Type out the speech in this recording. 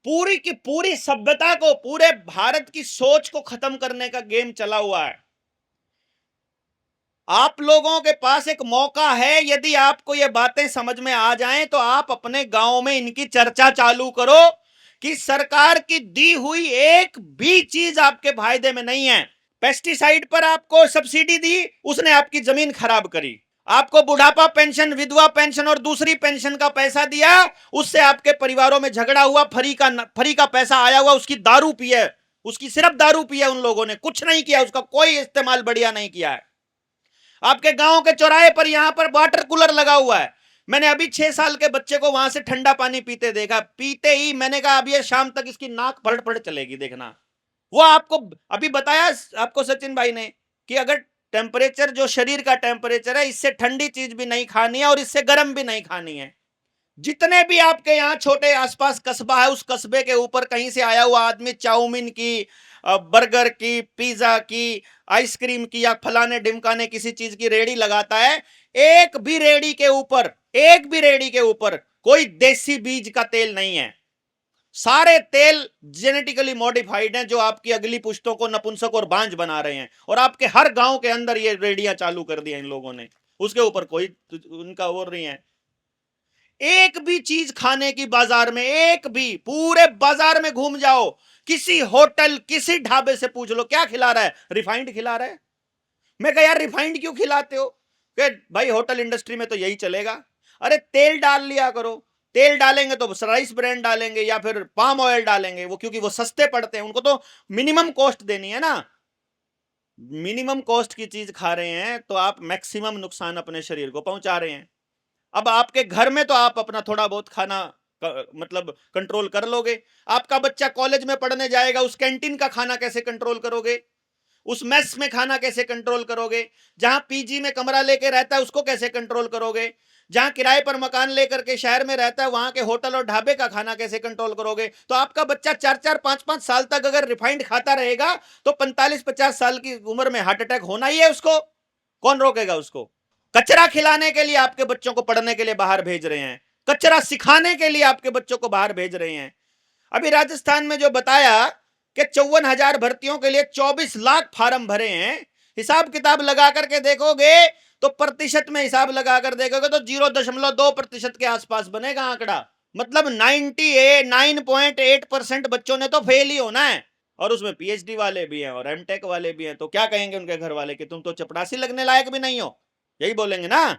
पूरी की पूरी सभ्यता को, पूरे भारत की सोच को खत्म करने का गेम चला हुआ है। आप लोगों के पास एक मौका है, यदि आपको ये बातें समझ में आ जाएं तो आप अपने गांव में इनकी चर्चा चालू करो कि सरकार की दी हुई एक भी चीज आपके फायदे में नहीं है। पेस्टिसाइड पर आपको सब्सिडी दी, उसने आपकी जमीन खराब करी। आपको बुढ़ापा पेंशन, विधवा पेंशन और दूसरी पेंशन का पैसा दिया, उससे आपके परिवारों में झगड़ा हुआ। फ्री का पैसा आया हुआ, उसकी दारू पी है, उसकी सिर्फ दारू पी है। उन लोगों ने कुछ नहीं किया, उसका कोई इस्तेमाल बढ़िया नहीं किया है। आपके गांव के चौराहे पर यहां पर वाटर कूलर लगा हुआ है। मैंने अभी 6 साल के बच्चे को वहां से ठंडा पानी पीते देखा। पीते ही मैंने कहा अब ये शाम तक इसकी नाक फड़ फड़ चलेगी, देखना। वो आपको अभी बताया आपको सचिन भाई ने कि अगर टेम्परेचर, जो शरीर का टेम्परेचर है, इससे ठंडी चीज भी नहीं खानी है और इससे गर्म भी नहीं खानी है। जितने भी आपके यहाँ छोटे आसपास कस्बा है, उस कस्बे के ऊपर कहीं से आया हुआ आदमी चाउमीन की, बर्गर की, पिज्जा की, आइसक्रीम की या फलाने ढिमकाने किसी चीज की रेडी लगाता है, एक भी रेडी के ऊपर, एक भी रेडी के ऊपर कोई देसी बीज का तेल नहीं है। सारे तेल जेनेटिकली मॉडिफाइड हैं, जो आपकी अगली पुश्तों को नपुंसक और बांझ बना रहे हैं। और आपके हर गांव के अंदर ये रेडियां चालू कर दी इन लोगों ने, उसके ऊपर कोई उनका और नहीं है। एक भी चीज खाने की बाजार में, एक भी, पूरे बाजार में घूम जाओ, किसी होटल, किसी ढाबे से पूछ लो क्या खिला रहा है, रिफाइंड खिला रहा है। मैं कहा यार रिफाइंड क्यों खिलाते हो? कि भाई होटल इंडस्ट्री में तो यही चलेगा। अरे तेल डाल लिया करो, तेल डालेंगे तो राइस ब्रांड डालेंगे या फिर पाम ऑयल डालेंगे, वो क्योंकि वो सस्ते पड़ते हैं, उनको तो मिनिमम कॉस्ट देनी है ना। मिनिमम कॉस्ट की चीज खा रहे हैं तो आप मैक्सिमम नुकसान अपने शरीर को पहुंचा रहे हैं। अब आपके घर में तो आप अपना थोड़ा बहुत खाना मतलब कंट्रोल कर लोगे। आपका बच्चा कॉलेज में पढ़ने जाएगा, उस कैंटीन का खाना कैसे कंट्रोल करोगे? उस मेस में खाना कैसे कंट्रोल करोगे? जहां पीजी में कमरा लेके रहता है उसको कैसे कंट्रोल करोगे? जहां किराए पर मकान लेकर के शहर में रहता है वहां के होटल और ढाबे का खाना कैसे कंट्रोल करोगे? तो आपका बच्चा 4-4 5-5 साल तक अगर रिफाइंड खाता रहेगा तो 45-50 साल की उम्र में हार्ट अटैक होना ही है उसको। कौन रोकेगा उसको? कचरा खिलाने के लिए आपके बच्चों को पढ़ने के लिए बाहर भेज रहे हैं, कचरा सिखाने के लिए आपके बच्चों को बाहर भेज रहे हैं। अभी राजस्थान में जो बताया कि 54,000 भर्तियों के लिए 24 लाख फार्म भरे हैं, हिसाब किताब लगा करके देखोगे तो प्रतिशत में हिसाब लगाकर देखोगे तो 0.2% के आसपास बनेगा आंकड़ा। मतलब 99.8% बच्चों ने तो फेल ही होना है। और उसमें पीएचडी वाले भी हैं और एमटेक वाले भी हैं। तो क्या कहेंगे उनके घर वाले कि तुम तो चपरासी लगने लायक भी नहीं हो, यही बोलेंगे ना।